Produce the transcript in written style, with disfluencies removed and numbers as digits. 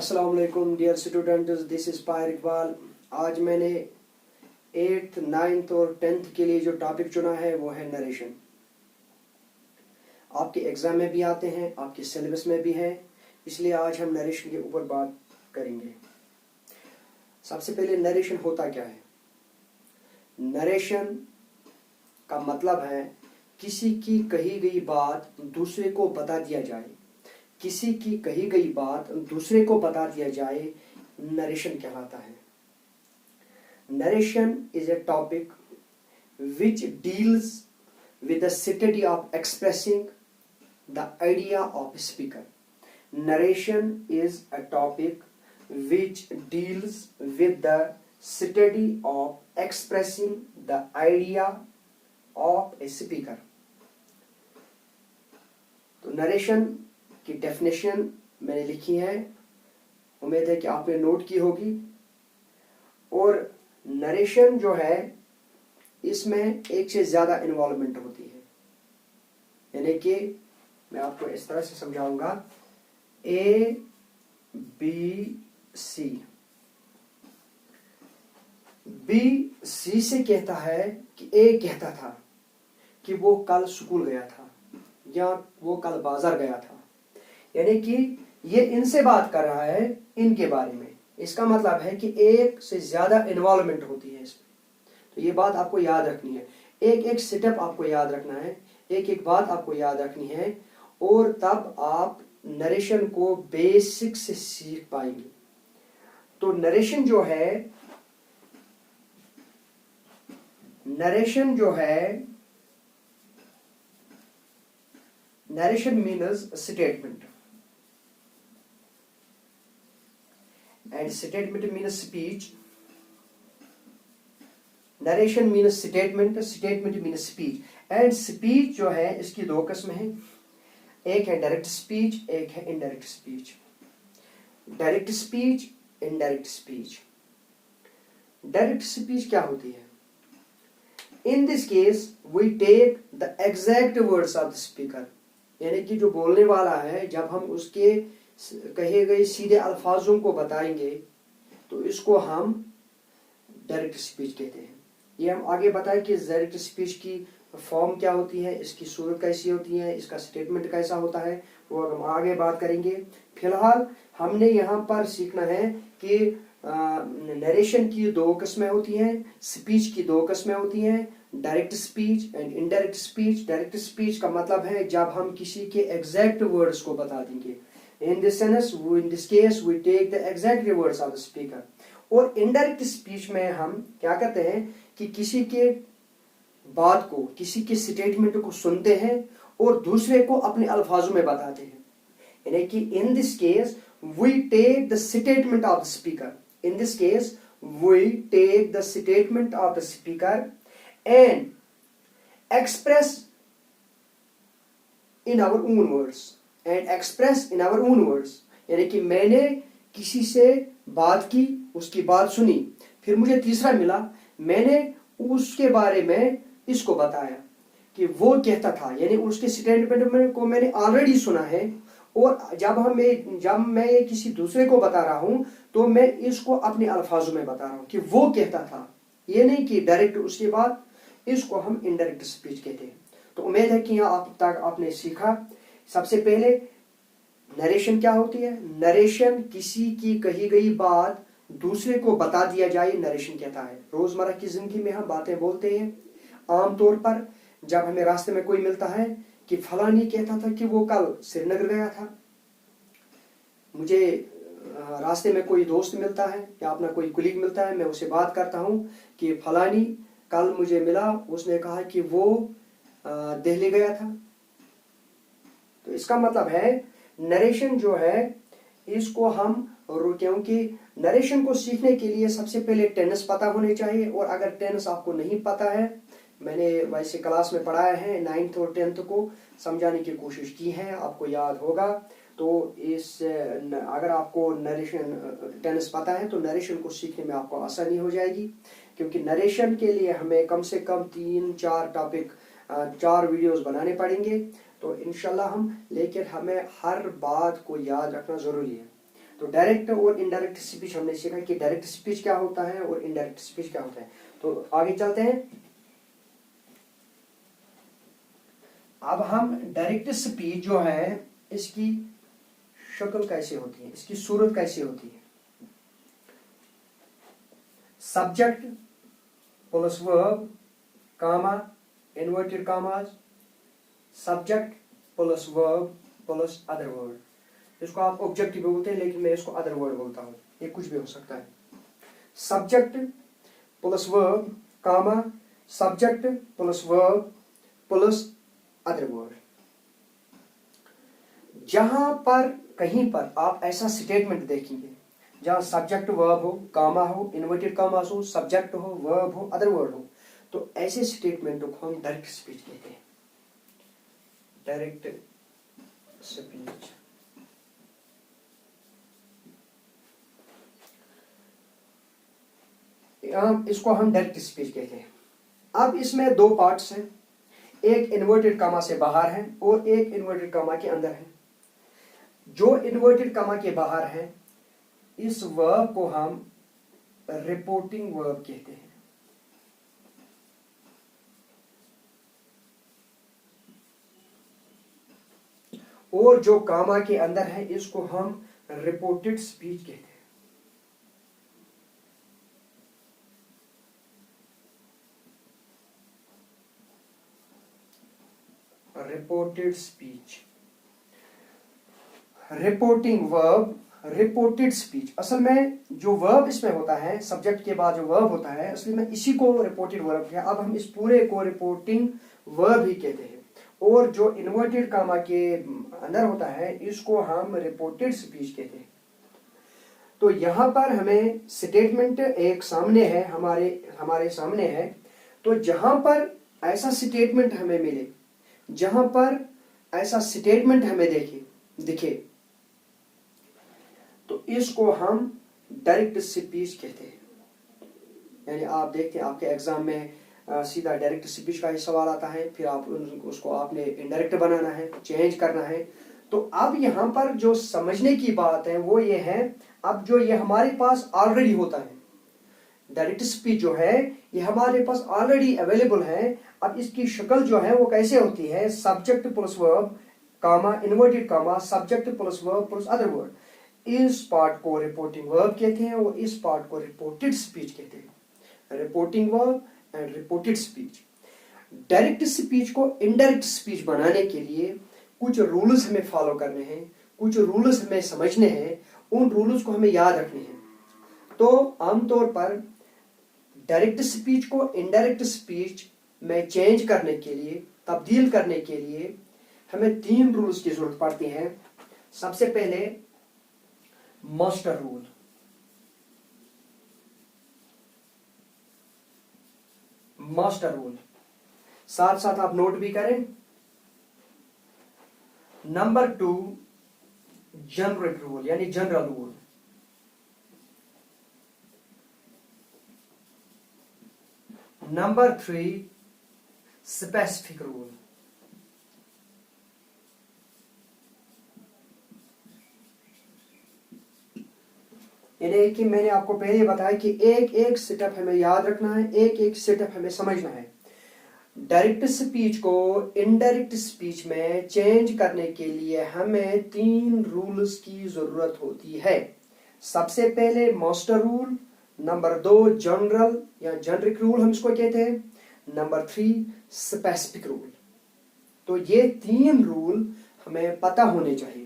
अस्सलाम वालेकुम dear students, this is पायर इकबाल। आज मैंने 8th, 9th और 10th के लिए जो टॉपिक चुना है वो है नरेशन। आपके एग्जाम में भी आते हैं, आपके सिलेबस में भी है, इसलिए आज हम नरेशन के ऊपर बात करेंगे। सबसे पहले नरेशन होता क्या है? नरेशन का मतलब है किसी की कही गई बात दूसरे को बता दिया जाए, किसी की कही गई बात दूसरे को बता दिया जाए, नरेशन कहलाता है। Narration is a topic which deals with the study of expressing the idea of speaker. Narration is a topic which deals with the study of expressing the idea of a speaker. तो narration की definition मैंने लिखी है, उम्मीद है कि आपने note की होगी। और नरेशन जो है इसमें एक से ज्यादा इन्वॉल्वमेंट होती है, यानी कि मैं आपको इस तरह से समझाऊंगा। A B C, B C से कहता है कि ए कहता था कि वो कल स्कूल गया था या वो कल बाजार गया था, यानी कि ये इनसे बात कर रहा है इनके बारे में। इसका मतलब है कि एक से ज्यादा इन्वॉल्वमेंट होती है इसमें। तो ये बात आपको याद रखनी है, एक एक स्टेप आपको याद रखना है, एक एक बात आपको याद रखनी है, और तब आप नरेशन को बेसिक से सीख पाएंगे। तो नरेशन जो है, narration means statement, and statement means speech. Narration means statement, statement means speech, and speech जो है इसकी दो किस्म है, एक है डायरेक्ट स्पीच, एक है indirect speech. Direct speech, indirect speech. Direct speech क्या होती है? In this case we take the exact words of the speaker, यानी कि जो बोलने वाला है, जब हम उसके कहे गए सीधे अल्फाजों को बताएंगे तो इसको हम डायरेक्ट स्पीच कहते हैं। ये हम आगे बताएं कि डायरेक्ट स्पीच की फॉर्म क्या होती है, इसकी सूरत कैसी होती है, इसका स्टेटमेंट कैसा होता है, वो हम आगे बात करेंगे। फिलहाल हमने यहाँ पर सीखना है कि नरेशन की दो किस्में होती हैं, स्पीच की दो किस्में होती हैं, direct speech and indirect speech. Direct speech का मतलब है जब हम किसी के एग्जैक्ट वर्ड्स को बता देंगे। In this case we take the exact words of the speaker। और इनडायरेक्ट स्पीच में हम क्या करते हैं कि किसी के बात को, किसी के स्टेटमेंट को सुनते हैं और दूसरे को अपने अल्फाजों में बताते हैं, यानी कि in this case we take the statement of the speaker. In this case we take the statement of the speaker and express in our own words, and express in our own words, यानी कि मैंने किसी से बात की, उसकी बात सुनी, फिर मुझे तीसरा मिला, मैंने उसके बारे में इसको बताया कि वो कहता था, यानी उसके स्टेटमेंट को मैंने ऑलरेडी सुना है, और जब मैं ये किसी दूसरे को बता रहा हूं तो मैं इसको अपने अल्फाजों में बता रहा हूं कि वो कहता था, ये नहीं कि डायरेक्ट उसके बाद। इसको हम इनडायरेक्ट स्पीच कहते हैं। तो उम्मीद है कि यहाँ अब तक आपने सीखा। सबसे पहले नरेशन क्या होती है? नरेशन किसी की कही गई बात दूसरे को बता दिया जाए, नरेशन कहता है। रोजमर्रा की जिंदगी में हम बातें बोलते हैं, आमतौर पर जब हमें रास्ते में कोई मिलता है कि फलानी कहता था कि वो कल श्रीनगर गया था, मुझे रास्ते में कोई दोस्त मिलता है या अपना कोई कुलीग मिलता है, मैं उससे बात करता हूं कि फलानी कल मुझे मिला, उसने कहा कि वो दिल्ली गया था। तो इसका मतलब है नरेशन जो है इसको हम, क्योंकि नरेशन को सीखने के लिए सबसे पहले टेंस पता होने चाहिए, और अगर टेंस आपको नहीं पता है, मैंने वैसे क्लास में पढ़ाया है, 9th और 10th को समझाने की कोशिश की है, आपको याद होगा। तो अगर आपको नरेशन टेंस पता है तो नरेशन को सीखने में आपको आसानी हो जाएगी, क्योंकि नरेशन के लिए हमें कम से कम 3-4 टॉपिक, 4 वीडियोस बनाने पड़ेंगे। तो इंशाल्लाह हम, लेकिन हमें हर बात को याद रखना जरूरी है। तो डायरेक्ट और इनडायरेक्ट स्पीच हमने सीखा कि डायरेक्ट स्पीच क्या होता है और इनडायरेक्ट स्पीच क्या होता है। तो आगे चलते हैं। अब हम डायरेक्ट स्पीच जो है इसकी शक्ल कैसे होती है, इसकी सूरत कैसे होती है। Subject plus verb comma inverted commas, subject plus verb plus other word. इसको आप ऑब्जेक्टिव बोलते हैं लेकिन मैं इसको अदर वर्ड बोलता हूं, ये कुछ भी हो सकता है। Subject plus verb comma subject plus verb plus other word. जहां पर कहीं पर आप ऐसा स्टेटमेंट देखेंगे जहां सब्जेक्ट वर्ब हो, कामा हो, इन्वर्टेड कामास हो, सब्जेक्ट हो, वर्ब हो, अदर वर्ड हो, तो ऐसे स्टेटमेंटों को हम डायरेक्ट स्पीच कहते हैं। Direct speech. इसको हम डायरेक्ट स्पीच कहते हैं। अब इसमें दो पार्ट्स हैं, एक इन्वर्टेड कामा से बाहर है और एक इन्वर्टेड कामा के अंदर है। जो इन्वर्टेड कामा के बाहर है इस वर्ब को हम रिपोर्टिंग वर्ब कहते हैं। और जो कामा के अंदर है इसको हम रिपोर्टेड स्पीच कहते हैं। Reported speech, reporting verb, reported speech. असल में जो वर्ब इसमें होता है, सब्जेक्ट के बाद जो वर्ब होता है, असली में इसी को रिपोर्टेड वर्ब है। अब हम इस पूरे को रिपोर्टिंग वर्ब ही कहते हैं। और जो इन्वर्टेड कामा के अंदर होता है इसको हम रिपोर्टेड स्पीच कहते हैं। तो यहां पर हमें स्टेटमेंट एक सामने है, हमारे सामने है। तो जहां पर ऐसा स्टेटमेंट हमें मिले, जहां पर ऐसा स्टेटमेंट हमें दिखे तो इसको हम डायरेक्ट स्पीच कहते हैं। यानी आप देखते हैं आपके एग्जाम में सीधा डायरेक्ट स्पीच का ही सवाल आता है, फिर आप उसको आपने इनडायरेक्ट बनाना है, चेंज करना है। तो अब यहां पर जो समझने की बात है वो ये है, अब जो ये हमारे पास ऑलरेडी होता है, डायरेक्ट स्पीच जो है ये हमारे पास ऑलरेडी अवेलेबल है। अब इसकी शक्ल जो है वो कैसे होती है, subject plus verb comma inverted comma subject plus verb plus other word. इस पार्ट को रिपोर्टिंग वर्ब कहते हैं और इस पार्ट को रिपोर्टेड स्पीच कहते हैं। Reporting verb and reported speech. Direct speech को इनडायरेक्ट स्पीच बनाने के लिए कुछ रूल्स हमें फॉलो करने हैं, कुछ रूल्स हमें समझने हैं, उन रूल्स को हमें याद रखने हैं। तो आमतौर पर डायरेक्ट स्पीच को इनडायरेक्ट स्पीच में चेंज करने के लिए, तब्दील करने के लिए हमें 3 रूल्स की जरूरत पड़ती है। सबसे पहले मास्टर रूल। मास्टर रूल साथ साथ आप नोट भी करें। नंबर 2 जनरिक रूल यानी general rule. Number 3 specific rule. यानी कि मैंने आपको पहले बताया कि एक एक सेटअप हमें याद रखना है, एक एक सेटअप हमें समझना है। डायरेक्ट स्पीच को इनडायरेक्ट स्पीच में चेंज करने के लिए हमें 3 रूल्स की जरूरत होती है। सबसे पहले मास्टर रूल, नंबर 2 जनरल या जेनरिक रूल हम इसको कहते हैं, नंबर 3 स्पेसिफिक रूल। तो ये 3 रूल हमें पता होने चाहिए।